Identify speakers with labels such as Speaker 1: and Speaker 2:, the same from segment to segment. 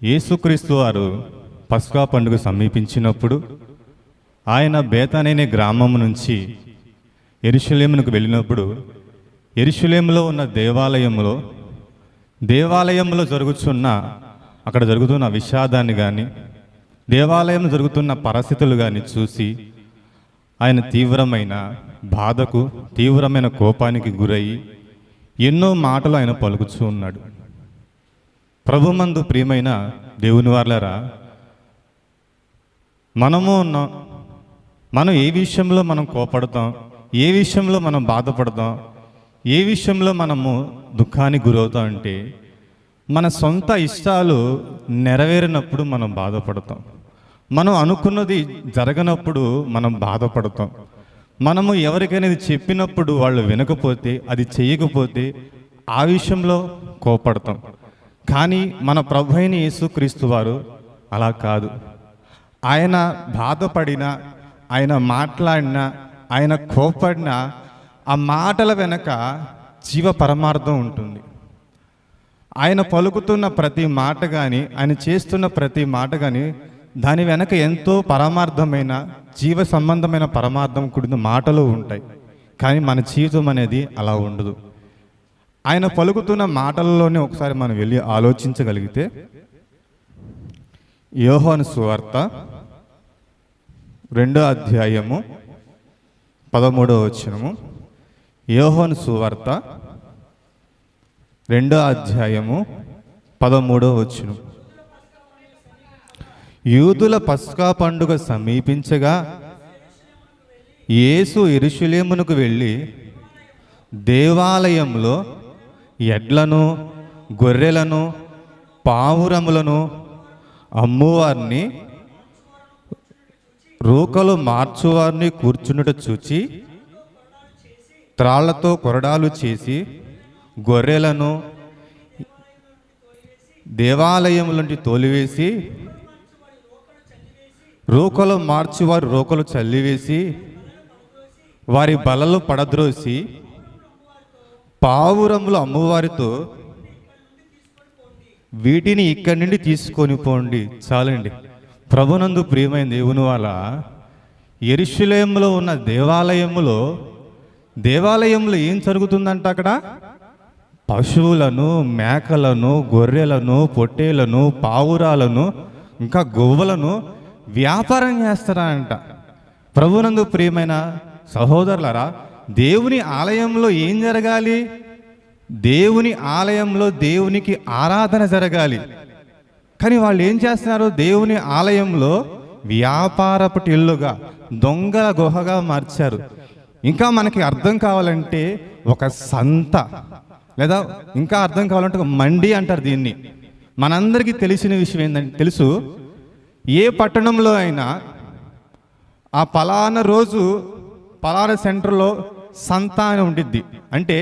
Speaker 1: యేసుక్రీస్తు వారు పస్కా పండుగ సమీపించినప్పుడు ఆయన బేతానేనే గ్రామం నుంచి యెరూషలేమునకు వెళ్ళినప్పుడు యెరూషలేములో ఉన్న దేవాలయంలో అక్కడ జరుగుతున్న విషాదాన్ని కానీ దేవాలయంలో జరుగుతున్న పరిస్థితులు కానీ చూసి ఆయన తీవ్రమైన బాధకు తీవ్రమైన కోపానికి గురయ్యి ఎన్నో మాటలు ఆయన పలుకుతూ ఉన్నాడు. ప్రభుమందు ప్రియమైన దేవుని వారలారా, మనం ఏ విషయంలో మనం కోపడతాం, ఏ విషయంలో మనం బాధపడతాం, ఏ విషయంలో మనము దుఃఖానికి గురవుతాం అంటే మన సొంత ఇష్టాలు నెరవేరినప్పుడు మనం బాధపడతాం. మనం అనుకున్నది జరగనప్పుడు మనం బాధపడతాం. మనము ఎవరికైనా చెప్పినప్పుడు వాళ్ళు వినకపోతే, అది చేయకపోతే ఆ విషయంలో కోపడతాం. కానీ మన ప్రభు అయిన యేసుక్రీస్తు వారు అలా కాదు. ఆయన బాధపడినా, ఆయన మాట్లాడినా, ఆయన కోపడినా ఆ మాటల వెనక జీవ పరమార్థం ఉంటుంది. ఆయన పలుకుతున్న ప్రతి మాట కానీ, ఆయన చేస్తున్న ప్రతి మాట కానీ దాని వెనక ఎంతో పరమార్థమైన జీవ సంబంధమైన పరమార్థం కూడిన మాటలు ఉంటాయి. కానీ మన జీవితం అనేది అలా ఉండదు. ఆయన పలుకుతున్న మాటలలోనే ఒకసారి మనం వెళ్ళి ఆలోచించగలిగితే, యోహాను సువార్త 2వ అధ్యాయము 13వ వచనము. యోహాను సువార్త 2వ అధ్యాయము 13వ వచనం. యూదుల పస్కా పండుగ సమీపించగా యేసు యెరూషలేమునకు వెళ్ళి దేవాలయంలో ఎడ్లను, గొర్రెలను, పావురములను అమ్మువారిని, రూకలు మార్చువారిని కూర్చున్నట చూచి త్రాళ్లతో కొరడాలు చేసి గొర్రెలను దేవాలయం నుండి తోలివేసి, రూకలు మార్చువారు రూకలు చల్లివేసి, వారి బలలు పడద్రోసి పావురములు అమ్మువారితో వీటిని ఇక్కడి నుండి తీసుకొని పోండి. చాలండి. ప్రభునందు ప్రియమైన దేవుని వాళ్ళ, యెరూషలేములో ఉన్న దేవాలయంలో ఏం జరుగుతుందంట? అక్కడ పశువులను, మేకలను, గొర్రెలను, పొట్టేలను, పావురాలను, ఇంకా గొవ్వలను వ్యాపారం చేస్తారంట. ప్రభునందు ప్రియమైన సహోదరులారా, దేవుని ఆలయంలో ఏం జరగాలి? దేవుని ఆలయంలో దేవునికి ఆరాధన జరగాలి. కానీ వాళ్ళు ఏం చేస్తున్నారు? దేవుని ఆలయంలో వ్యాపారపు ఇల్లుగా, దొంగల గుహగా మార్చారు. ఇంకా మనకి అర్థం కావాలంటే ఒక సంత, లేదా ఇంకా అర్థం కావాలంటే ఒక మండి అంటారు దీన్ని. మనందరికీ తెలిసిన విషయం ఏంటంటే, తెలుసు, ఏ పట్టణంలో అయినా ఆ పలానా రోజు పలానా సెంటర్లో సంత అని ఉండిద్ది. అంటే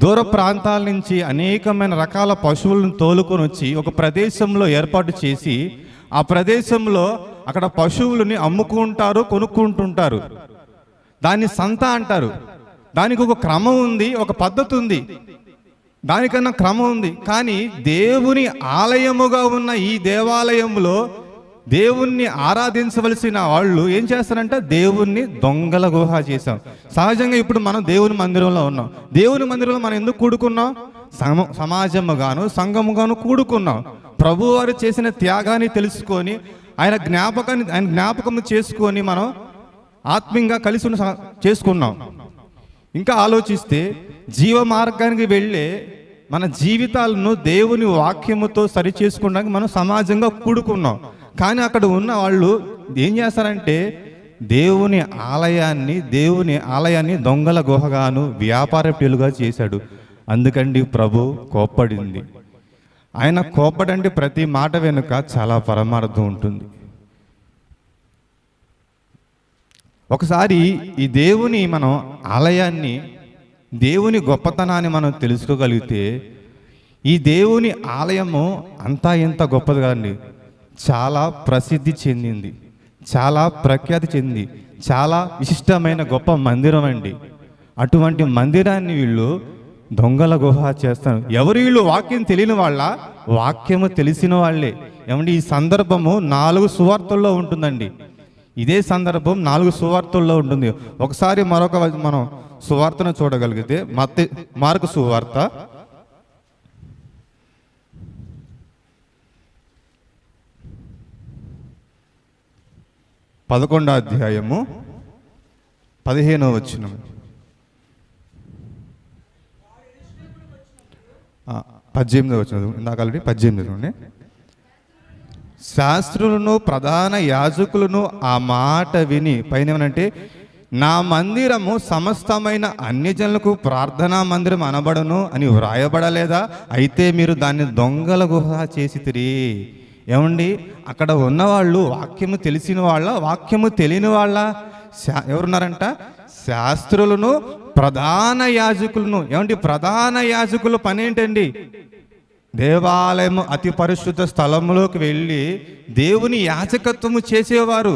Speaker 1: దూర ప్రాంతాల నుంచి అనేకమైన రకాల పశువులను తోలుకొని వచ్చి ఒక ప్రదేశంలో ఏర్పాటు చేసి ఆ ప్రదేశంలో అక్కడ పశువులని అమ్ముకుంటారు, కొనుక్కుంటుంటారు. దాన్ని సంత అంటారు. దానికి ఒక క్రమం ఉంది, ఒక పద్ధతి ఉంది, దానికన్నా క్రమం ఉంది. కానీ దేవుని ఆలయముగా ఉన్న ఈ దేవాలయంలో దేవుణ్ణి ఆరాధించవలసిన వాళ్ళు ఏం చేస్తారంటే దేవుణ్ణి దొంగల గుహ చేశాం. సహజంగా ఇప్పుడు మనం దేవుని మందిరంలో ఉన్నాం. దేవుని మందిరంలో మనం ఎందుకు కూడుకున్నాం? సమాజముగాను, సంఘముగాను కూడుకున్నాం. ప్రభువారు చేసిన త్యాగాన్ని తెలుసుకొని ఆయన జ్ఞాపకం చేసుకొని మనం ఆత్మీయంగా కలిసి చేసుకున్నాం. ఇంకా ఆలోచిస్తే జీవ మార్గానికి వెళ్ళే మన జీవితాలను దేవుని వాక్యముతో సరి చేసుకోవడానికి మనం సమాజంగా కూడుకున్నాం. కానీ అక్కడ ఉన్న వాళ్ళు ఏం చేస్తారంటే దేవుని ఆలయాన్ని దొంగల గుహగాను వ్యాపారపులుగా చేశాడు. అందుకండి ప్రభు కోప్పడింది. ఆయన కోప్పడంటే ప్రతి మాట వెనుక చాలా పరమార్థం ఉంటుంది. ఒకసారి ఈ మనం ఆలయాన్ని, దేవుని గొప్పతనాన్ని మనం తెలుసుకోగలిగితే, ఈ దేవుని ఆలయము అంతా ఎంత గొప్పది కాదండి, చాలా ప్రసిద్ధి చెందింది, చాలా ప్రఖ్యాతి చెంది, చాలా విశిష్టమైన గొప్ప మందిరం అండి. అటువంటి మందిరాన్ని వీళ్ళు దొంగల గుహ చేస్తాను. ఎవరు వీళ్ళు? వాక్యం తెలియని వాళ్ళ? వాక్యము తెలిసిన వాళ్ళే. ఏమండి ఈ సందర్భము 4 సువార్తల్లో ఉంటుందండి. ఇదే సందర్భం 4 సువార్తల్లో ఉంటుంది. ఒకసారి మరొక మనం సువార్తను చూడగలిగితే మార్కు సువార్త 11వ అధ్యాయము 15వ వచనం. 18వ వచనం ఇందాక ఆల్రెడీ 18 శాస్త్రులను ప్రధాన యాజకులను ఆ మాట విని పైన ఏమనంటే, నా మందిరము సమస్తమైన అన్యజనులకు ప్రార్థనా మందిరం అనబడను అని వ్రాయబడలేదా? అయితే మీరు దాన్ని దొంగల గుహ చేసితిరి. ఏమండి అక్కడ ఉన్నవాళ్ళు వాక్యము తెలిసిన వాళ్ళ, వాక్యము తెలియని వాళ్ళ? ఎవరున్నారంట? శాస్త్రులను ప్రధాన యాజకులను. ఏమండి ప్రధాన యాజకుల పని ఏంటండి? దేవాలయం అతి పరిశుద్ధ స్థలంలోకి వెళ్ళి దేవుని యాజకత్వము చేసేవారు.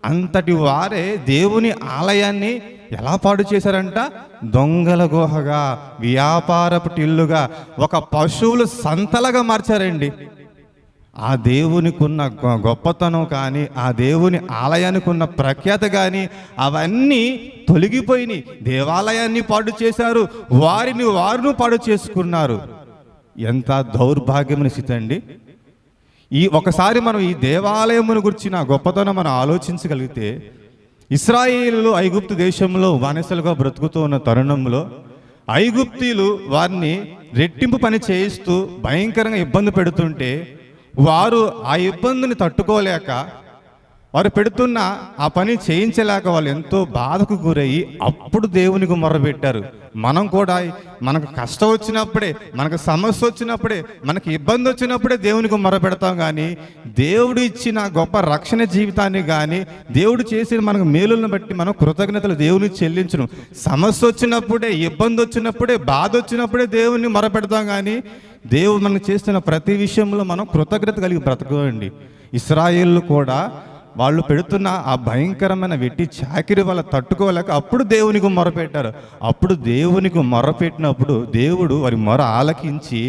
Speaker 1: అంతటి వారే దేవుని ఆలయాన్ని ఎలా పాడు చేశారంట? దొంగల గుహగా, వ్యాపారపు టిల్లుగా, ఒక పశువులు సంతలుగా మార్చారండి. ఆ దేవునికి ఉన్న గొప్పతనం కానీ, ఆ దేవుని ఆలయానికి ఉన్న ప్రఖ్యాత కానీ అవన్నీ తొలగిపోయినాయి. దేవాలయాన్ని పాడు చేశారు, వారిని పాడు చేసుకున్నారు. ఎంత దౌర్భాగ్యమైన స్థితి అండి. ఒకసారి మనం ఈ దేవాలయమును గురించిన గొప్పతనం మనం ఆలోచించగలిగితే, ఇశ్రాయేలులు ఐగుప్తు దేశంలో బానిసలుగా బ్రతుకుతూ ఉన్న తరుణంలో ఐగుప్తీయులు వారిని రెట్టింపు పని చేయిస్తూ భయంకరంగా ఇబ్బంది పెడుతుంటే, వారు ఆ ఇబ్బందిని తట్టుకోలేక, వారు పెడుతున్న ఆ పని చేయించలేక వాళ్ళు ఎంతో బాధకు గురయ్యి అప్పుడు దేవునికి మొర్రపెట్టారు. మనం కూడా మనకు కష్టం వచ్చినప్పుడే, మనకు సమస్య వచ్చినప్పుడే, మనకు ఇబ్బంది వచ్చినప్పుడే దేవునికి మొర్రపెడతాం. కానీ దేవుడు ఇచ్చిన గొప్ప రక్షణ జీవితాన్ని కానీ, దేవుడు చేసిన మనకు మేలులను బట్టి మనం కృతజ్ఞతలు దేవునికి చెల్లించను. సమస్య వచ్చినప్పుడే, ఇబ్బంది వచ్చినప్పుడే, బాధ వచ్చినప్పుడే దేవుని మొర్రపెడతాం. కానీ దేవుడు మనకు చేస్తున్న ప్రతి విషయంలో మనం కృతజ్ఞత కలిగి బ్రతకండి. ఇశ్రాయేలు కూడా వాళ్ళు పెడుతున్న ఆ భయంకరమైన వెట్టి చాకిరి వల్ల తట్టుకోలేక అప్పుడు దేవునికి మొరపెట్టారు. అప్పుడు దేవునికి మొరపెట్టినప్పుడు దేవుడు వారి మొర ఆలకించి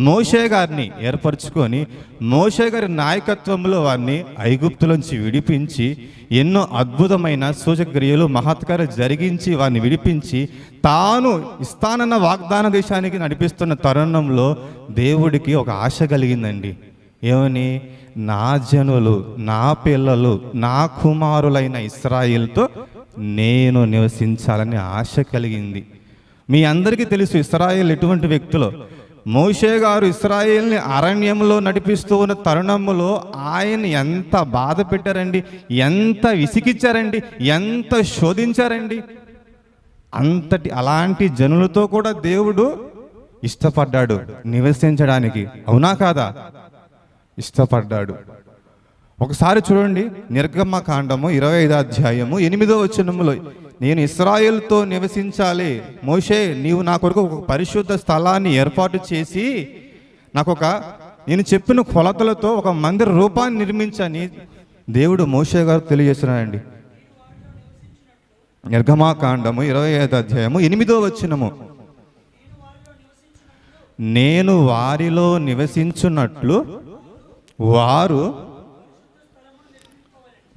Speaker 1: మోషే గారిని ఏర్పరచుకొని, మోషే గారి నాయకత్వంలో వారిని ఐగుప్తులోంచి విడిపించి ఎన్నో అద్భుతమైన సూచక్రియలు, మహత్కార్యాలు జరిగించి వారిని విడిపించి తాను ఇస్తానన్న వాగ్దాన దేశానికి నడిపిస్తున్న తరుణంలో దేవుడికి ఒక ఆశ కలిగిందండి. ఏమని? నా జనులు, నా పిల్లలు, నా కుమారులైన ఇశ్రాయేలుతో నేను నివసించాలని ఆశ కలిగింది. మీ అందరికీ తెలుసు ఇశ్రాయేలు ఎటువంటి వ్యక్తులు. మోషే గారు ఇశ్రాయేల్ని అరణ్యంలో నడిపిస్తూ ఉన్న తరుణంలో ఆయన ఎంత బాధ పెట్టారండి, ఎంత విసిగిచ్చారండి, ఎంత శోధించారండి. అలాంటి జనులతో కూడా దేవుడు ఇష్టపడ్డాడు నివసించడానికి. అవునా కాదా? ఇష్టపడ్డాడు. ఒకసారి చూడండి, నిర్గమకాండము 25వ అధ్యాయము 8వ వచనములో, నేను ఇశ్రాయేలుతో నివసించాలి, మోషే నీవు నా కొరకు ఒక పరిశుద్ధ స్థలాన్ని ఏర్పాటు చేసి నేను చెప్పిన కొలతలతో ఒక మందిర రూపాన్ని నిర్మించని దేవుడు మోషే గారు తెలియజేస్తున్నాడండి. నిర్గమకాండము 25వ అధ్యాయము 8వ వచనము, నేను వారిలో నివసించున్నట్లు వారు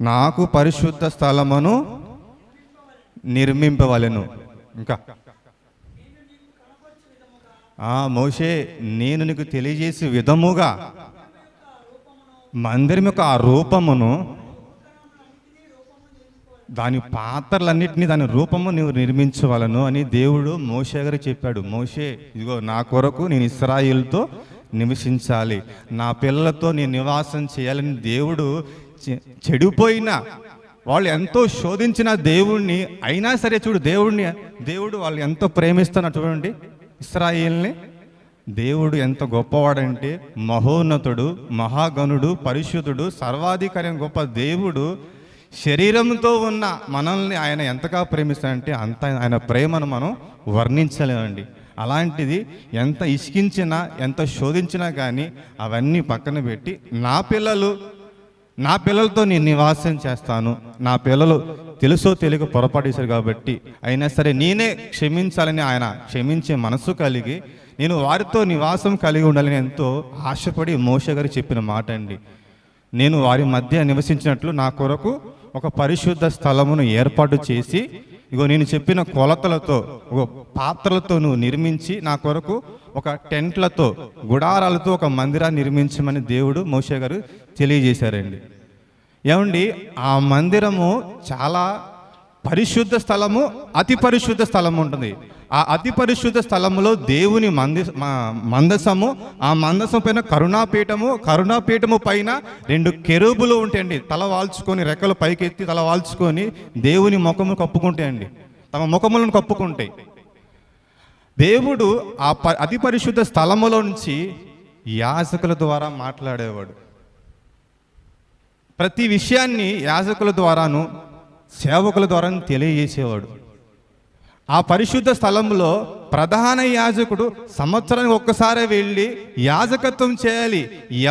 Speaker 1: నాకు పరిశుద్ధ స్థలమును నిర్మింపవలెను. ఇంకా మోషే నేను నీకు తెలియజేసే విధముగా మందిరం యొక్క ఆ రూపమును, దాని పాత్రలన్నింటినీ, దాని రూపము నువ్వు నిర్మించవలను అని దేవుడు మోషే గారికి చెప్పాడు. మోషే ఇదిగో నా కొరకు నేను ఇశ్రాయేలుతో నివసించాలి, నా పిల్లలతో నేను నివాసం చేయాలని దేవుడు చెడిపోయిన వాళ్ళు ఎంతో శోధించిన దేవుణ్ణి అయినా సరే చూడు దేవుడు వాళ్ళు ఎంతో ప్రేమిస్తున్నా చూడండి ఇశ్రాయేల్ని. దేవుడు ఎంత గొప్పవాడంటే మహోన్నతుడు, మహాగణుడు, పరిశుద్ధుడు, సర్వాధికారి గొప్ప దేవుడు శరీరంతో ఉన్న మనల్ని ఆయన ఎంతగా ప్రేమిస్తాడంటే అంత ఆయన ప్రేమను మనం వర్ణించలేమండి. అలాంటిది ఎంత ఇష్కించినా, ఎంత శోధించినా కానీ అవన్నీ పక్కన పెట్టి నా పిల్లలతో నేను నివాసం చేస్తాను, నా పిల్లలు తెలుసో తెలియక పొరపాటు చేశారు కాబట్టి అయినా సరే నేనే క్షమించాలని ఆయన క్షమించే మనసు కలిగి నేను వారితో నివాసం కలిగి ఉండాలని ఎంతో ఆశపడి మోషే గారు చెప్పిన మాట అండి. నేను వారి మధ్య నివసించినట్లు నా కొరకు ఒక పరిశుద్ధ స్థలమును ఏర్పాటు చేసి, ఇగో నేను చెప్పిన కొలతలతో ఒక పాత్రలతో నువ్వు నిర్మించి నా కొరకు ఒక టెంట్లతో గుడారాలతో ఒక మందిరాన్ని నిర్మించమని దేవుడు మోషే గారు తెలియజేశారండి. ఏమండి, ఆ మందిరము చాలా పరిశుద్ధ స్థలము, అతి పరిశుద్ధ స్థలము ఉంటుంది. ఆ అతి పరిశుద్ధ స్థలములో దేవుని మందసము, ఆ మందసం పైన కరుణాపీఠము పైన 2 కెరూబులు ఉంటాయండి. తల వాల్చుకొని, రెక్కలు పైకెత్తి తల వాల్చుకొని దేవుని ముఖము కప్పుకుంటాయండి, తమ ముఖములను కప్పుకుంటాయి. దేవుడు ఆ అతి పరిశుద్ధ స్థలములో నుంచి యాజకుల ద్వారా మాట్లాడేవాడు. ప్రతి విషయాన్ని యాజకుల ద్వారాను సేవకుల ద్వారా తెలియజేసేవాడు. ఆ పరిశుద్ధ స్థలంలో ప్రధాన యాజకుడు సంవత్సరానికి ఒక్కసారి వెళ్ళి యాజకత్వం చేయాలి.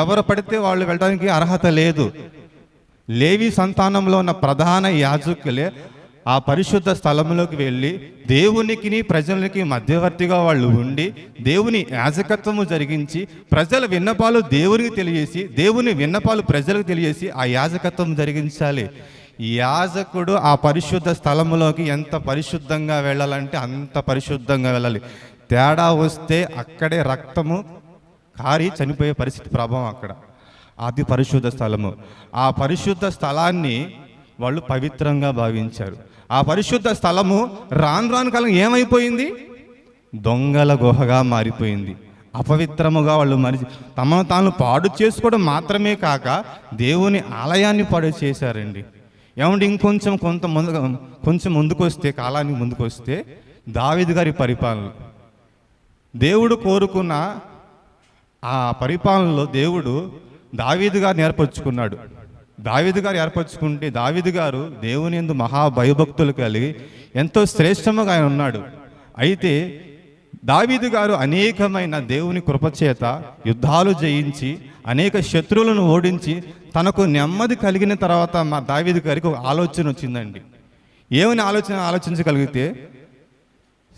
Speaker 1: ఎవరు పడితే వాళ్ళు వెళ్ళడానికి అర్హత లేదు. లేవి సంతానంలో ఉన్న ప్రధాన యాజకులే ఆ పరిశుద్ధ స్థలంలోకి వెళ్ళి దేవునికి ప్రజలకి మధ్యవర్తిగా వాళ్ళు ఉండి దేవుని యాజకత్వము జరిగించి ప్రజల విన్నపాలు దేవునికి తెలియజేసి దేవుని విన్నపాలు ప్రజలకు తెలియజేసి ఆ యాజకత్వం జరిగించాలి. యాజకుడు ఆ పరిశుద్ధ స్థలములోకి ఎంత పరిశుద్ధంగా వెళ్ళాలంటే అంత పరిశుద్ధంగా వెళ్ళాలి. తేడా వస్తే అక్కడే రక్తము కారి చనిపోయే పరిస్థితి ప్రభావం అక్కడ. అది పరిశుద్ధ స్థలము. ఆ పరిశుద్ధ స్థలాన్ని వాళ్ళు పవిత్రంగా భావించారు. ఆ పరిశుద్ధ స్థలము రాను కాలం ఏమైపోయింది? దొంగల గుహగా మారిపోయింది. అపవిత్రముగా వాళ్ళు తమను తాను పాడు చేసుకోవడం మాత్రమే కాక దేవుని ఆలయాన్ని పాడు చేశారండి. ఏమంటే కొంచెం ముందుకు వస్తే, కాలానికి ముందుకు వస్తే దావీదు గారి పరిపాలన, దేవుడు కోరుకున్న ఆ పరిపాలనలో దేవుడు దావీదు గారిని ఏర్పరచుకున్నాడు. దావీదు గారు ఏర్పరచుకుంటే దావీదు గారు దేవుని యందు మహాభయభక్తులు కలిగి ఎంతో శ్రేష్టముగా ఆయన ఉన్నాడు. అయితే దావీదు గారు అనేకమైన దేవుని కృపచేత యుద్ధాలు జయించి అనేక శత్రువులను ఓడించి తనకు నెమ్మది కలిగిన తర్వాత మా దావీదు గారికి ఒక ఆలోచన వచ్చిందండి. ఏమని ఆలోచించగలిగితే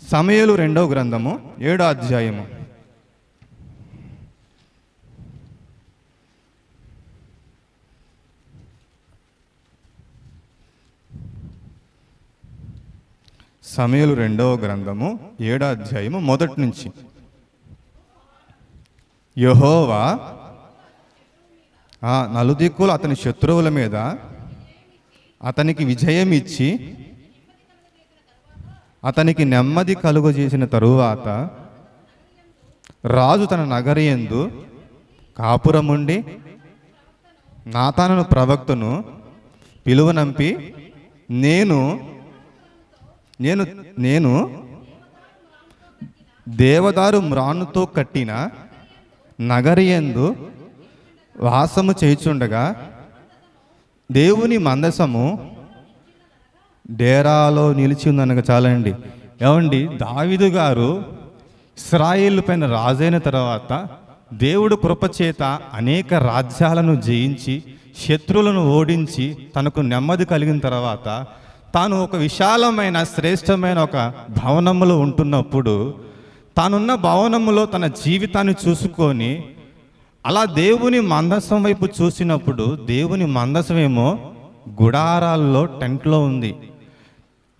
Speaker 1: సమూయేలు 2వ గ్రంథము 7వ అధ్యాయము సమూయేలు 2వ గ్రంథము 7వ అధ్యాయము మొదటి నుంచి. యెహోవా నలుదిక్కులు అతని శత్రువుల మీద అతనికి విజయం ఇచ్చి అతనికి నెమ్మది కలుగజేసిన తరువాత రాజు తన నగరియందు కాపురముండి నాతాను ప్రవక్తను పిలువనంపి నేను దేవదారు మ్రానుతో కట్టిన నగరియందు వాసము చేయుచుండగా దేవుని మందసము డేరాలో నిలిచి ఉందనగా చాలండి. ఏమండి, దావీదు గారు ఇశ్రాయేలు పైన రాజైన తర్వాత దేవుడు కృపచేత అనేక రాజ్యాలను జయించి శత్రువులను ఓడించి తనకు నెమ్మది కలిగిన తర్వాత తాను ఒక విశాలమైన శ్రేష్టమైన ఒక భవనములో ఉంటున్నప్పుడు తానున్న భవనములో తన జీవితాన్ని చూసుకొని అలా దేవుని మందసం వైపు చూసినప్పుడు దేవుని మందసమేమో గుడారాల్లో టెంట్లో ఉంది.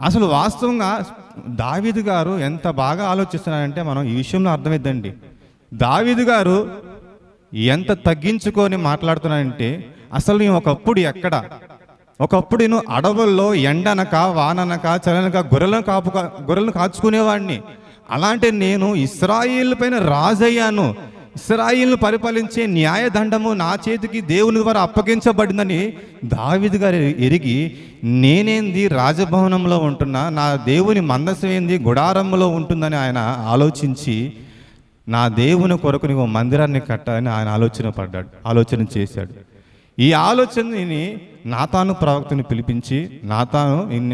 Speaker 1: అసలు వాస్తవంగా దావీదు గారు ఎంత బాగా ఆలోచిస్తున్నారంటే మనం ఈ విషయంలో అర్థమైద్దండి. దావీదు గారు ఎంత తగ్గించుకొని మాట్లాడుతున్నారంటే అసలు నేను ఒకప్పుడు నేను అడవుల్లో ఎండనక వాననక చలనక గొర్రెలను కాచుకునేవాడిని. అలాంటి నేను ఇశ్రాయేలు పైన రాజయ్యాను. ఇశ్రాయేలును పరిపాలించే న్యాయదండము నా చేతికి దేవుని ద్వారా అప్పగించబడిందని దావీదు గారు ఎరిగి నేనేంది రాజభవనంలో ఉంటున్నా, నా దేవుని మందసం ఏంది గుడారంలో ఉంటుందని ఆయన ఆలోచించి నా దేవుని కొరకు నీవు మందిరాన్ని కట్టాలని ఆయన ఆలోచన చేశాడు. ఈ ఆలోచనని నాతాను ప్రవక్తని పిలిపించి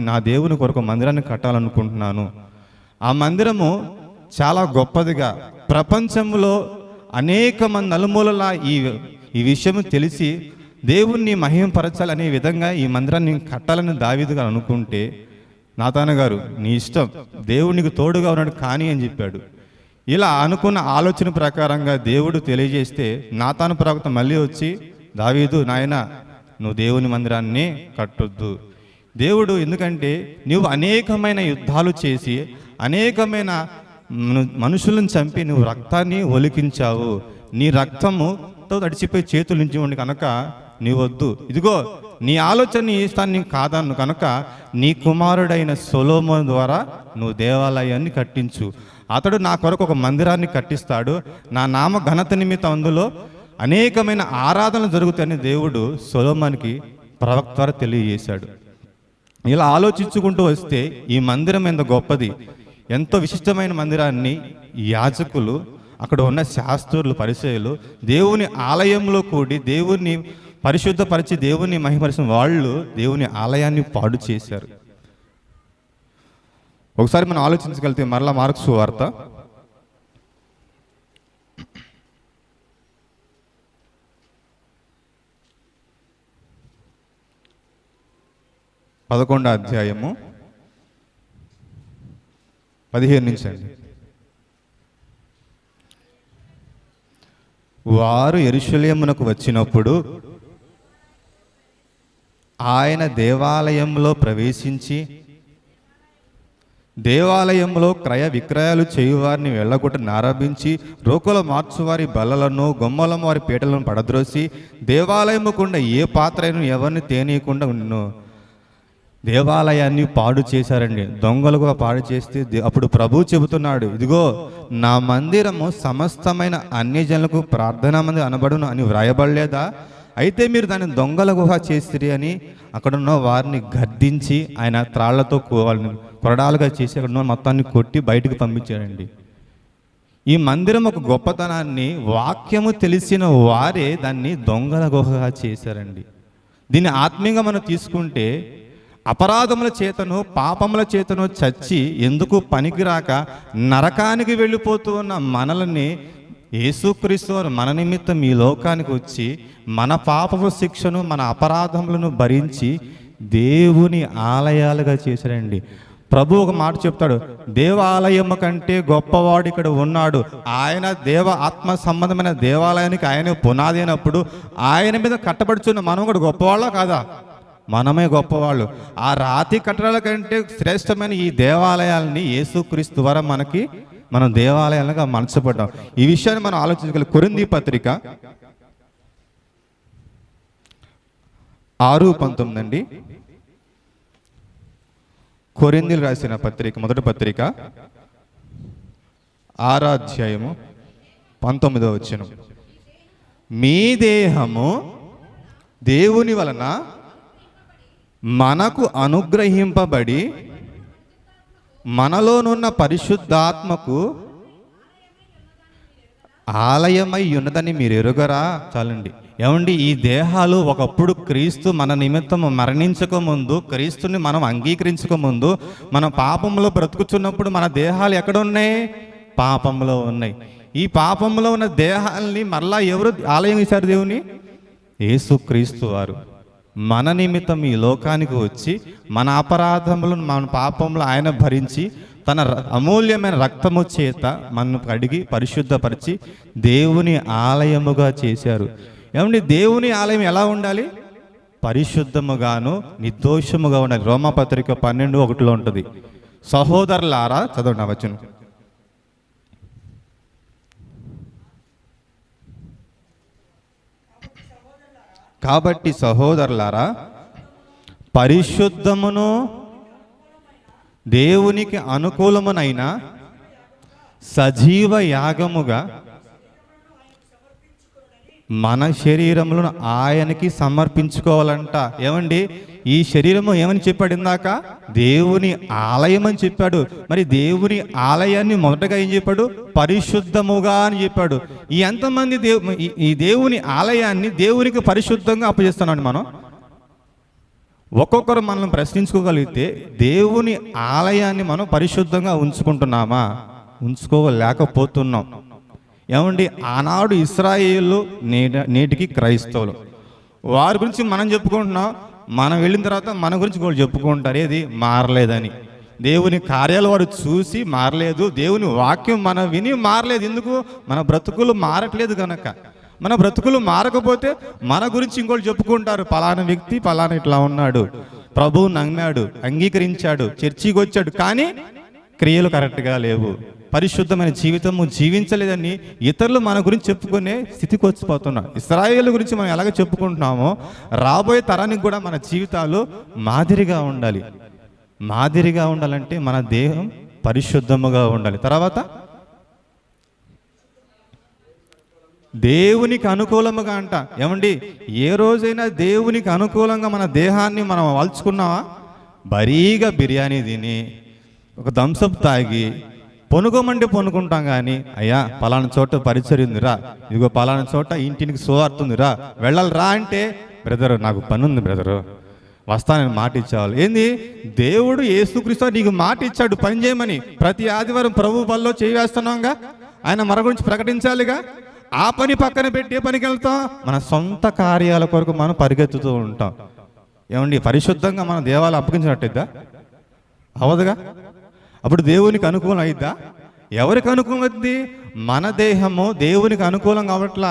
Speaker 1: నా దేవుని కొరకు మందిరాన్ని కట్టాలనుకుంటున్నాను. ఆ మందిరము చాలా గొప్పదిగా ప్రపంచంలో అనేక మంది నలుమూలలా ఈ విషయం తెలిసి దేవుణ్ణి మహిమపరచాలనే విధంగా ఈ మందిరాన్ని కట్టాలని దావీదు గారు అనుకుంటే నాతాను గారు నీ ఇష్టం, దేవునికి తోడుగా ఉన్నాడు కానీ అని చెప్పాడు. ఇలా అనుకున్న ఆలోచన ప్రకారంగా దేవుడు తెలియజేస్తే నాతాను ప్రవక్త మళ్ళీ వచ్చి, దావీదు నాయన, నువ్వు దేవుని మందిరాన్ని కట్టొద్దు. దేవుడు ఎందుకంటే నువ్వు అనేకమైన యుద్ధాలు చేసి అనేకమైన మనుషులను చంపి నువ్వు రక్తాన్ని ఒలికించావు, నీ రక్తముతో తడిచిపోయి చేతులు నుంచి ఉండి కనుక నీ వద్దు, ఇదిగో నీ ఆలోచన నీ ఇష్టాన్ని కాదన్ను కనుక నీ కుమారుడైన సొలొమోను ద్వారా నువ్వు దేవాలయాన్ని కట్టించు, అతడు నా కొరకు ఒక మందిరాన్ని కట్టిస్తాడు, నా నామ ఘనత నిమిత్తం అందులో అనేకమైన ఆరాధనలు జరుగుతాయని దేవుడు సొలొమోనుకి ప్రవక్త ద్వారా తెలియజేశాడు. ఇలా ఆలోచించుకుంటూ వస్తే ఈ మందిరం ఎంత గొప్పది, ఎంతో విశిష్టమైన మందిరాన్ని యాజకులు, అక్కడ ఉన్న శాస్త్రులు, పరిచయులు దేవుని ఆలయంలో కూడి దేవుని పరిశుద్ధపరిచి దేవుని మహిమపరిచిన వాళ్ళు దేవుని ఆలయాన్ని పాడు చేశారు. ఒకసారి మనం ఆలోచించగలిగితే మరలా మార్కు సువార్త 11వ అధ్యాయము 15 నుంచి అండి. వారు యెరూషలేమునకు వచ్చినప్పుడు ఆయన దేవాలయంలో ప్రవేశించి దేవాలయంలో క్రయ విక్రయాలు చేయువారిని వెళ్ళగొట్టి నారభించి రోకల మార్చువారి బల్లలను గొమ్మలం వారి పీటలను పడద్రోసి దేవాలయముకుండా ఏ పాత్రను ఎవరిని తేనీయకుండా ఉన్ను దేవాలయాన్ని పాడు చేశారండి. దొంగలుగా పాడు చేస్తే అప్పుడు ప్రభువు చెబుతున్నాడు, ఇదిగో నా మందిరము సమస్తమైన అన్యజనులకు ప్రార్థనా మందిరం అనబడును అని వ్రాయబడలేదా? అయితే మీరు దాన్ని దొంగల గుహ చేసిరి అని అక్కడున్న వారిని గద్దించి ఆయన త్రాళ్లతో వాళ్ళని కొరడాలుగా చేసి అక్కడ ఉన్న మొత్తాన్ని కొట్టి బయటకు పంపించాడండి. ఈ మందిరం ఒక గొప్పతనాన్ని వాక్యము తెలిసిన వారే దాన్ని దొంగల గుహగా చేశారండి. దీన్ని ఆత్మీయంగా మనం తీసుకుంటే అపరాధముల చేతను పాపముల చేతను చచ్చి ఎందుకు పనికిరాక నరకానికి వెళ్ళిపోతూ ఉన్న మనల్ని యేసుక్రీస్తు మన నిమిత్తం ఈ లోకానికి వచ్చి మన పాపపు శిక్షను మన అపరాధములను భరించి దేవుని ఆలయాలుగా చేశారండి. ప్రభు ఒక మాట చెప్తాడు, దేవాలయము కంటే గొప్పవాడు ఇక్కడ ఉన్నాడు. ఆయన దేవ ఆత్మ సంబంధమైన దేవాలయానికి ఆయన పునాది అయినప్పుడు ఆయన మీద కట్టబడుచున్న మనం కూడా గొప్పవాళ్ళ కాదా? మనమే గొప్పవాళ్ళు. ఆ రాతి కట్టడాల కంటే శ్రేష్టమైన ఈ దేవాలయాలని యేసుక్రీస్తు ద్వారా మనం దేవాలయాలుగా మనసపడ్డాం. ఈ విషయాన్ని మనం ఆలోచించగలం. కొరింథీ పత్రిక 6:19 అండి. కొరింథీలు రాసిన పత్రిక, మొదటి పత్రిక 6వ అధ్యాయము 19వ వచనం. మీ దేహము దేవుని వలన మనకు అనుగ్రహింపబడి మనలోనున్న పరిశుద్ధాత్మకు ఆలయమై ఉన్నదని మీరు ఎరుగరా? చాలండి. ఏమండి, ఈ దేహాలు ఒకప్పుడు క్రీస్తు మన నిమిత్తం మరణించక ముందు, క్రీస్తుని మనం అంగీకరించక ముందు, మన పాపంలో బ్రతుకుతున్నప్పుడు మన దేహాలు ఎక్కడ ఉన్నాయి? పాపంలో ఉన్నాయి. ఈ పాపంలో ఉన్న దేహాలని మరలా ఎవరు ఆలయం ఇచ్చారు? దేవుని యేసుక్రీస్తు వారు మన నిమిత్తం ఈ లోకానికి వచ్చి మన అపరాధములను మన పాపములు ఆయన భరించి తన అమూల్యమైన రక్తము చేత మనను కడిగి పరిశుద్ధపరిచి దేవుని ఆలయముగా చేశారు. ఏమండి, దేవుని ఆలయం ఎలా ఉండాలి? పరిశుద్ధముగాను నిర్దోషముగా ఉండాలి. రోమాపత్రిక 12:1 ఉంటుంది. సహోదరులారా, చదవండి వచనం. కాబట్టి సహోదరులారా, పరిశుద్ధమును దేవునికి అనుకూలమునైన సజీవ యాగముగా మన శరీరములను ఆయనకి సమర్పించుకోవాలంట. ఏమండి, ఈ శరీరము ఏమని చెప్పాడు ఇందాక? దేవుని ఆలయం అని చెప్పాడు. మరి దేవుని ఆలయాన్ని మొదటగా ఏం చెప్పాడు? పరిశుద్ధముగా అని చెప్పాడు. ఈ ఎంతమంది ఈ దేవుని ఆలయాన్ని దేవునికి పరిశుద్ధంగా అప్పచెస్తున్నాడు. మనం ఒక్కొక్కరు మనం ప్రశ్నించుకోగలిగితే దేవుని ఆలయాన్ని మనం పరిశుద్ధంగా ఉంచుకుంటున్నామా? ఉంచుకోలేకపోతున్నాం. ఏమండి, ఆనాడు ఇశ్రాయేలు, నేటికి క్రైస్తవులు, వారి గురించి మనం చెప్పుకుంటున్నాం. మనం వెళ్ళిన తర్వాత మన గురించి కూడా చెప్పుకుంటారు, ఏది మారలేదని. దేవుని కార్యాలు వారు చూసి మారలేదు, దేవుని వాక్యం మనం విని మారలేదు. ఎందుకు? మన బ్రతుకులు మారట్లేదు కనుక. మన బ్రతుకులు మారకపోతే మన గురించి ఇంకోటి చెప్పుకుంటారు, పలానా వ్యక్తి పలానా ఇట్లా ఉన్నాడు, ప్రభువు నమ్మాడు, అంగీకరించాడు, చర్చికి వచ్చాడు, కానీ క్రియలు కరెక్ట్గా లేవు, పరిశుద్ధమైన జీవితము జీవించలేదని ఇతరులు మన గురించి చెప్పుకునే స్థితికి వచ్చిపోతున్నాం. ఇశ్రాయేలు గురించి మనం ఎలాగ చెప్పుకుంటున్నామో రాబోయే తరానికి కూడా మన జీవితాలు మాదిరిగా ఉండాలి. మాదిరిగా ఉండాలంటే మన దేహం పరిశుద్ధముగా ఉండాలి. తర్వాత దేవునికి అనుకూలముగా అంట. ఏమండి, ఏ రోజైనా దేవునికి అనుకూలంగా మన దేహాన్ని మనం వాల్చుకున్నావా? బరీగా బిర్యానీ తిని ఒక థమ్సప్ తాగి పొనుకోమంటే పొనుకుంటాం, కానీ అయ్యా పలానా చోట పరిచర్య ఉందిరా, ఇదిగో పలానా చోట ఇంటికి సువార్త ఉందిరా, వెళ్ళాలిరా అంటే, బ్రదరు నాకు పని ఉంది బ్రదరు, వస్తానని మాట ఇచ్చేవాళ్ళు. ఏంది? దేవుడు యేసుక్రీస్తు నీకు మాట ఇచ్చాడు పని చేయమని. ప్రతి ఆదివారం ప్రభు బల్లో చేయి వేస్తున్నాంగా, ఆయన మన గురించి ప్రకటించాలిగా. ఆ పని పక్కన పెట్టి ఏ పనికి వెళ్తాం? మన సొంత కార్యాల కొరకు మనం పరిగెత్తుతూ ఉంటాం. ఏమండి, పరిశుద్ధంగా మన దేవాలయం అప్పగించినట్టయిద్దా? అవదుగా. అప్పుడు దేవునికి అనుకూలం అయిద్దా? ఎవరికి అనుకూలం అవుద్ది? మన దేహము దేవునికి అనుకూలం కావట్లా,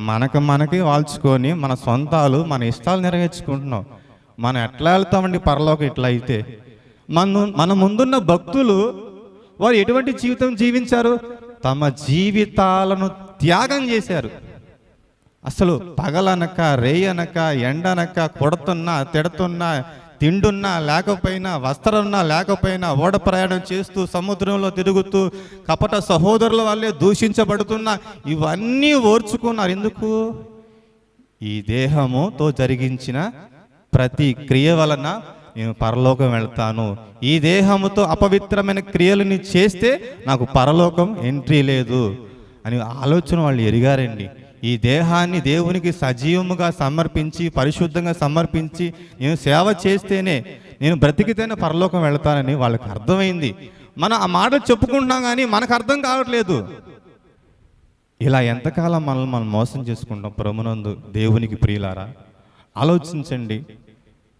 Speaker 1: మనకి వాల్చుకొని మన సొంతాలు మన ఇష్టాలు నెరవేర్చుకుంటున్నాం. మనం ఎట్లా వెళ్తామండి పరలోకం ఇట్లా అయితే? మన ముందున్న భక్తులు వారు ఎటువంటి జీవితం జీవించారు? తమ జీవితాలను త్యాగం చేశారు. అసలు పగలనక రేయనక ఎండనక కొడుతున్నా తిడుతున్నా తిండున్నా లేకపోయినా వస్త్రమున్నా లేకపోయినా ఓడ ప్రయాణం చేస్తూ సముద్రంలో తిరుగుతూ కపట సహోదరుల వల్లే దూషించబడుతున్నా ఇవన్నీ ఓర్చుకున్నారు. ఎందుకు? ఈ దేహముతో జరిగించిన ప్రతి క్రియ వలన నేను పరలోకం వెళ్తాను, ఈ దేహముతో అపవిత్రమైన క్రియలని చేస్తే నాకు పరలోకం ఎంట్రీ లేదు అని ఆలోచన వాళ్ళు ఎరిగారండి. ఈ దేహాన్ని దేవునికి సజీవముగా సమర్పించి పరిశుద్ధంగా సమర్పించి నేను సేవ చేస్తేనే, నేను బ్రతికితేనే పరలోకం వెళ్తానని వాళ్ళకి అర్థమైంది. మనం ఆ మాటలు చెప్పుకుంటున్నాం కానీ మనకు అర్థం కావట్లేదు. ఇలా ఎంతకాలం మనల్ని మనం మోసం చేసుకుంటాం ప్రభునందు దేవునికి ప్రియులారా? ఆలోచించండి.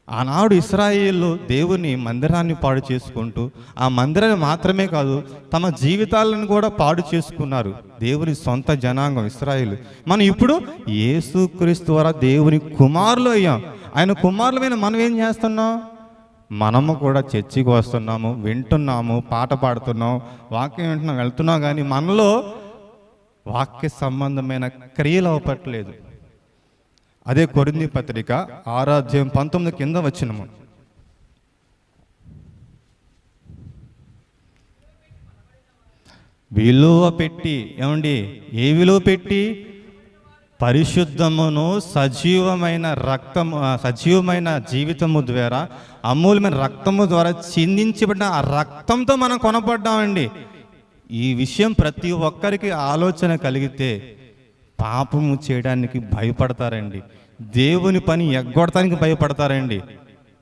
Speaker 1: ఆనాడు ఇశ్రాయేలు దేవుని మందిరాన్ని పాడు చేసుకుంటూ, ఆ మందిరాన్ని మాత్రమే కాదు తమ జీవితాలను కూడా పాడు చేసుకున్నారు. దేవుని సొంత జనాంగం ఇశ్రాయేలు. మనం ఇప్పుడు యేసుక్రీస్తు ద్వారా దేవుని కుమారులు అయ్యాం. ఆయన కుమారులమైన మనం ఏం చేస్తున్నాం? మనము కూడా చర్చికి వస్తున్నాము, వింటున్నాము, పాట పాడుతున్నాం, వాక్యం వింటున్నాం, వెళ్తున్నాం, కానీ మనలో వాక్య సంబంధమైన క్రియలు అవపట్లేదు. అదే కొరింథీ పత్రిక 6:19 కింద వచ్చినము. విలువ పెట్టి, ఏమండి ఏ విలువ పెట్టి? పరిశుద్ధమును సజీవమైన రక్తము, సజీవమైన జీవితము ద్వారా, అమూల్యమైన రక్తము ద్వారా చిందించబడిన ఆ రక్తంతో మనం కొనబడ్డామండి. ఈ విషయం ప్రతి ఒక్కరికి ఆలోచన కలిగితే పాపము చేయడానికి భయపడతారండి, దేవుని పని ఎగ్గొడటానికి భయపడతారండి.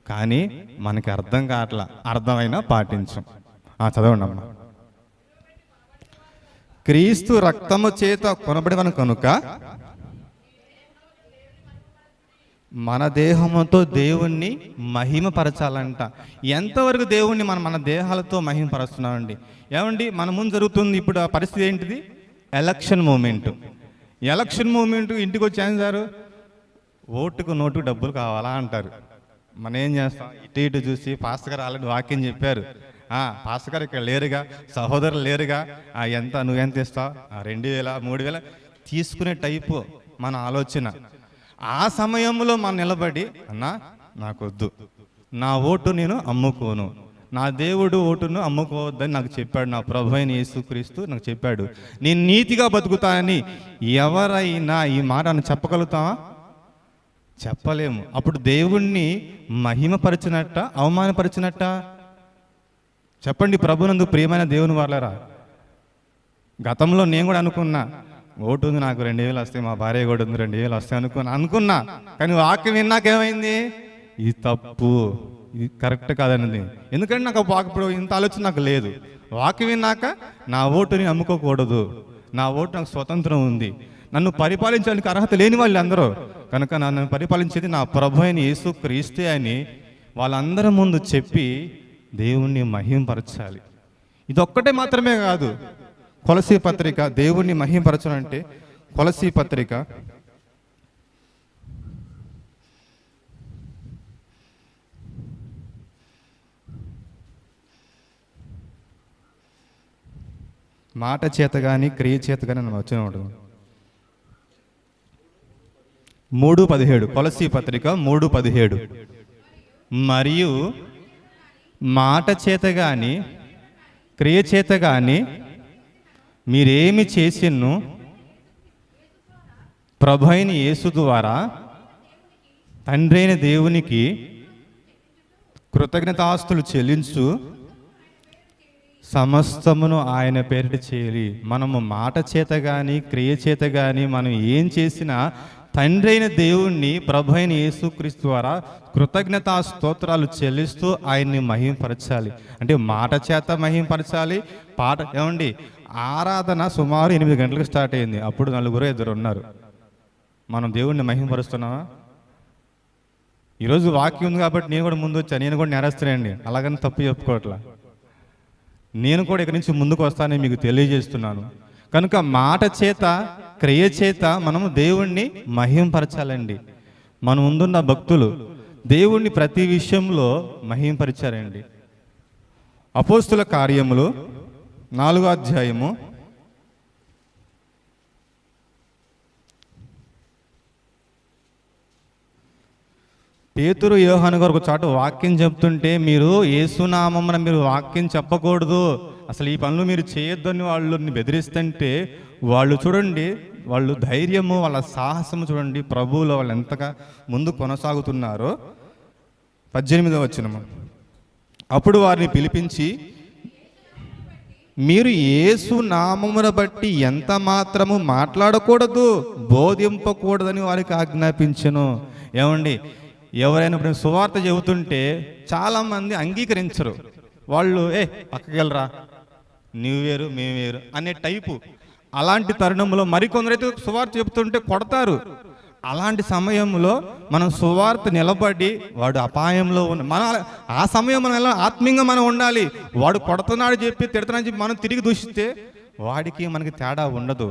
Speaker 1: కానీ మనకి అర్థం కావట్లా, అర్థమైనా పాటించం. చదవండి అమ్మా. క్రీస్తు రక్తము చేత కొనబడిన కనుక మన దేహముతో దేవుణ్ణి మహిమపరచాలంట. ఎంతవరకు దేవుణ్ణి మన దేహాలతో మహిమపరుస్తున్నామండి? ఏమండి, మన ముందు జరుగుతుంది ఇప్పుడు ఆ పరిస్థితి ఏంటిది? Election moment. ఎలక్షన్ మూమెంట్ ఇంటికి వచ్చి ఏం చేశారు? ఓటుకు నోటుకు డబ్బులు కావాలా అంటారు. మనం ఏం చేస్తాం? ఇటు ఇటు చూసి పాస్టర్ గారు ఆల్రెడీ వాక్యం చెప్పారు, పాస్టర్ గారు ఇక్కడ లేరుగా, సహోదరులు లేరుగా, ఎంత నువ్వెంత ఇస్తావు? 2000 3000 తీసుకునే టైపు మన ఆలోచన. ఆ సమయంలో మనం నిలబడి, అన్నా నాకొద్దు, నా ఓటు నేను అమ్ముకోను, నా దేవుడు ఓటును అమ్ముకోవద్దని నాకు చెప్పాడు, నా ప్రభు అయిన యేసుక్రీస్తు నాకు చెప్పాడు, నేను నీతిగా బతుకుతానని ఎవరైనా ఈ మాట చెప్పగలుగుతావా? చెప్పలేము. అప్పుడు దేవుణ్ణి మహిమపరిచినట్ట అవమానపరిచినట్ట? చెప్పండి ప్రభునందు ప్రియమైన దేవుని వాళ్ళరా. గతంలో నేను కూడా అనుకున్నా, ఓటు ఉంది నాకు 2000 వస్తాయి, మా భార్య కూడా ఉంది 2000 వస్తాయి అనుకున్నా. కానీ వాక్యం విన్నాకేమైంది? ఇది తప్పు, ఇది కరెక్ట్ కాదన్నది. ఎందుకంటే నాకు ఇప్పుడు ఇంత ఆలోచన నాకు లేదు. వాక్యం విన్నాక నా ఓటుని అమ్ముకోకూడదు, నా ఓటు నాకు స్వతంత్రం ఉంది, నన్ను పరిపాలించడానికి అర్హత లేని వాళ్ళు అందరూ, కనుక నన్ను పరిపాలించేది నా ప్రభు అయిన యేసుక్రీస్తే అని వాళ్ళందరి ముందు చెప్పి దేవుణ్ణి మహింపరచాలి. ఇదొక్కటే మాత్రమే కాదు. కొలసీ పత్రిక దేవుణ్ణి మహింపరచాలంటే కొలసీ పత్రిక 'మాట చేత కానీ క్రియ చేత కానీ అని వచ్చిన 3:17 కొలసీ పత్రిక 3:17 మరియు మాట చేత కానీ క్రియ చేత కానీ మీరేమి చేసిను ప్రభు అయిన యేసు ద్వారా తండ్రి అయిన దేవునికి కృతజ్ఞతాస్తులు చెల్లించు సమస్తమును ఆయన పేరిట చేయాలి. మనము మాట చేత కానీ క్రియ చేత కానీ మనం ఏం చేసినా తండ్రి అయిన దేవుణ్ణి ప్రభు అయిన యేసుక్రీస్తు ద్వారా కృతజ్ఞతా స్తోత్రాలు చెల్లిస్తూ ఆయన్ని మహింపరచాలి. అంటే మాట చేత మహింపరచాలి. పాట ఏమండి, ఆరాధన సుమారు 8 గంటలకు స్టార్ట్ అయింది. అప్పుడు 4-2 ఉన్నారు. మనం దేవుణ్ణి మహింపరుస్తున్నామా? ఈరోజు వాక్యం ఉంది కాబట్టి నేను కూడా ముందు వచ్చాను. నేను కూడా నేరస్తున్నానండి, అలాగని తప్పు చెప్పుకోవట్లా. నేను కూడా ఇక్కడి నుంచి ముందుకు వస్తానని మీకు తెలియజేస్తున్నాను. కనుక మాట చేత క్రియ చేత మనము దేవుణ్ణి మహింపరచాలండి. మన ముందున్న భక్తులు దేవుణ్ణి ప్రతి విషయంలో మహింపరిచారండి. అపోస్తుల కార్యములు 4వ అధ్యాయము 'పేతురు యోహాను గారు ఒక చాటు వాక్యం చెప్తుంటే మీరు యేసునామమున మీరు వాక్యం చెప్పకూడదు, అసలు ఈ పనులు మీరు చేయొద్దని వాళ్ళని బెదిరిస్తుంటే వాళ్ళు చూడండి, వాళ్ళు ధైర్యము వాళ్ళ సాహసము చూడండి, ప్రభువులో వాళ్ళు ఎంతగా ముందు కొనసాగుతున్నారో. 18వ వచనము, అప్పుడు వారిని పిలిపించి మీరు యేసు నామమును బట్టి ఎంత మాత్రము మాట్లాడకూడదు, బోధింపకూడదని వారికి ఆజ్ఞాపించెను. ఏమండి, ఎవరైనా ఇప్పుడు సువార్త చెబుతుంటే చాలామంది అంగీకరించరు. వాళ్ళు పక్కకి వెళ్ళరా, నువ్వు వేరు మేము వేరు అనే టైపు. అలాంటి తరుణంలో మరికొందరైతే సువార్త చెబుతుంటే కొడతారు. అలాంటి సమయంలో మనం సువార్త నిలబడి వాడు అపాయంలో మన ఆ సమయం మనం ఎలా ఆత్మీయంగా మనం ఉండాలి. వాడు కొడుతున్నాడు చెప్పి తిడుతున్నాడు చెప్పి మనం తిరిగి దూషిస్తే వాడికి మనకి తేడా ఉండదు.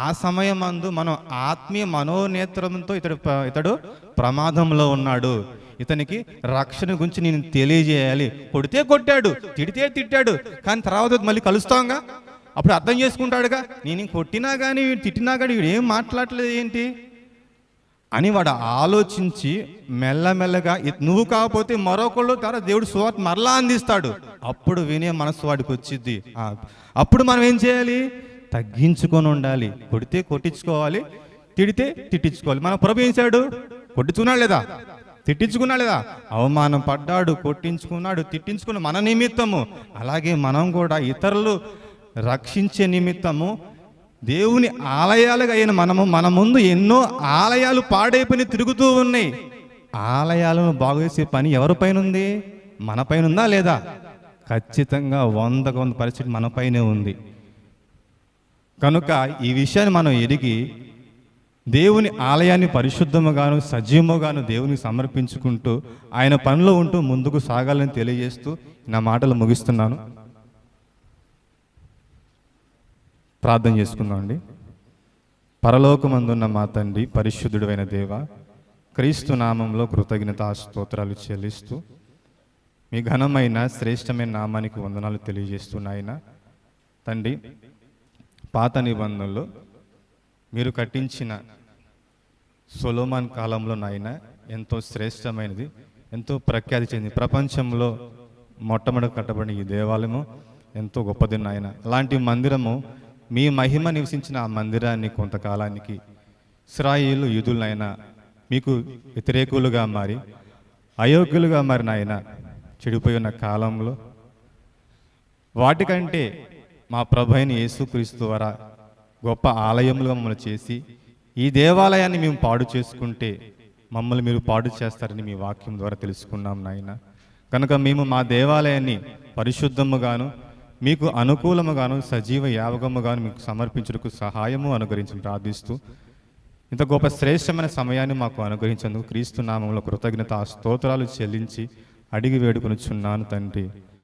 Speaker 1: ఆ సమయం అందు మనం ఆత్మీయ మనోనేత్రంతో ఇతడు ప్రమాదంలో ఉన్నాడు, ఇతనికి రక్షణ గురించి నేను తెలియజేయాలి. కొడితే కొట్టాడు, తిడితే తిట్టాడు, కానీ తర్వాత మళ్ళీ కలుస్తాంగా, అప్పుడు అర్థం చేసుకుంటాడుగా, నేను కొట్టినా కానీ తిట్టినా కానీ వీడు ఏం మాట్లాడలేదు ఏంటి అని వాడు ఆలోచించి మెల్లమెల్లగా నువ్వు కాకపోతే మరొకళ్ళు తర్వాత దేవుడు సువార్త మరలా అందిస్తాడు. అప్పుడు వినే మనసు వాడికి వచ్చింది. అప్పుడు మనం ఏం చేయాలి? తగ్గించుకొని ఉండాలి. కొడితే కొట్టించుకోవాలి, తిడితే తిట్టించుకోవాలి. మన ప్రభు ఏం చేశాడు? కొట్టించుకున్నాడు లేదా? తిట్టించుకున్నాడు లేదా? అవమానం పడ్డాడు, కొట్టించుకున్నాడు, తిట్టించుకున్నాడు మన నిమిత్తము. అలాగే మనం కూడా ఇతరులు రక్షించే నిమిత్తము దేవుని ఆలయాలుగా అయిన మనము మన ముందు ఎన్నో ఆలయాలు పాడైపోయి తిరుగుతూ ఉన్నాయి. ఆలయాలను బాగు చేసే పని ఎవరిపైన ఉంది? మన పైన ఉందా లేదా? ఖచ్చితంగా 100% మన పైనే ఉంది. కనుక ఈ విషయాన్ని మనం ఎరిగి దేవుని ఆలయాన్ని పరిశుద్ధముగాను సజీవముగాను దేవునికి సమర్పించుకుంటూ ఆయన పనిలో ఉంటూ ముందుకు సాగాలని తెలియజేస్తూ నా మాటలు ముగిస్తున్నాను. ప్రార్థన చేసుకుందామండి. పరలోకమందున్న మా తండ్రి, పరిశుద్ధుడైన దేవ, క్రీస్తు నామంలో కృతజ్ఞతా స్తోత్రాలు చెల్లిస్తూ మీ ఘనమైన శ్రేష్టమైన నామానికి వందనాలు తెలియజేస్తున్నాయన తండ్రి. పాత నిబంధనలో మీరు కట్టించిన సొలొమోన్ కాలంలో నాయన ఎంతో శ్రేష్టమైనది, ఎంతో ప్రఖ్యాతి చెంది ప్రపంచంలో మొట్టమొదటి కట్టబడిన ఈ దేవాలయము ఎంతో గొప్పది నాయన. అలాంటి మందిరము, మీ మహిమ నివసించిన ఆ మందిరాన్ని కొంతకాలానికి ఇశ్రాయేలు యూదులైనా మీకు వ్యతిరేకులుగా మారి అయోగ్యులుగా మారిన ఆయన చెడిపోయి ఉన్న కాలంలో వాటికంటే మా ప్రభు అయిన యేసుక్రీస్తు ద్వారా గొప్ప ఆలయములుగా మమ్మల్ని చేసి ఈ దేవాలయాన్ని మేము పాడు చేసుకుంటే మమ్మల్ని మీరు పాడు చేస్తారని మీ వాక్యం ద్వారా తెలుసుకున్నాం నాయన. కనుక మేము మా దేవాలయాన్ని పరిశుద్ధముగాను మీకు అనుకూలముగాను సజీవ యావగముగాను మీకు సమర్పించుటకు సహాయము అనుగ్రహించి ప్రార్థిస్తూ ఇంత గొప్ప శ్రేష్టమైన సమయాన్ని మాకు అనుగ్రహించేందుకు క్రీస్తు నామములో కృతజ్ఞత స్తోత్రాలు చెల్లించి అడిగి వేడుకొనుచున్నాను తండ్రి.